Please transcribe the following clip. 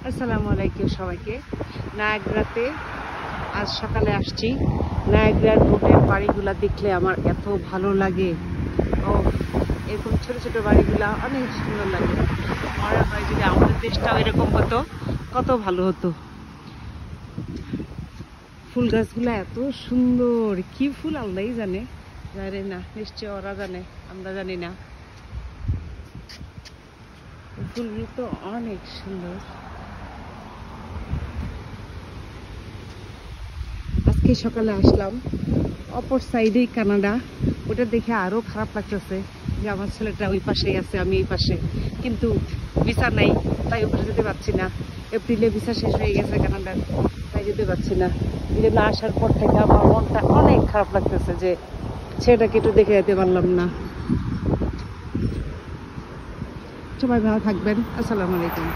আসসালামু আলাইকুম সবাইকে। নায়াগ্রাতে আজ সকালে আসছি। নায়াগ্রার বোটের বাড়িগুলা দেখলে আমার এত ভালো লাগে। ও, এরকম ছোট ছোট বাড়িগুলা অনেক সুন্দর লাগে। মনে হয় যদি আমাদের দেশটাও এরকম হতো কত ভালো হতো। ফুল গাছগুলা এত সুন্দর, কি ফুল আল্লাহই জানে, জানে না, নিশ্চয় ওরা জানে, আমরা জানি না। ফুলগুলো তো অনেক সুন্দর। আজকে সকালে আসলাম, অপর সাইডেই কানাডা। ওটা দেখে আরো খারাপ লাগতেছে যে আমার ছেলেটা ওই পাশেই আছে, আমি এই পাশে, কিন্তু ভিসা নাই, তাই ওখানে যেতে পারছি না। এপ্রিলে ভিসা শেষ হয়ে গেছে কানাডার, তাই যেতে পারছি না। এই জন্য আসার পর থেকে আমার মনটা অনেক খারাপ লাগতেছে যে ছেলেটাকে একটু দেখে যেতে পারলাম না। সবাই ভালো থাকবেন। আসসালামু আলাইকুম।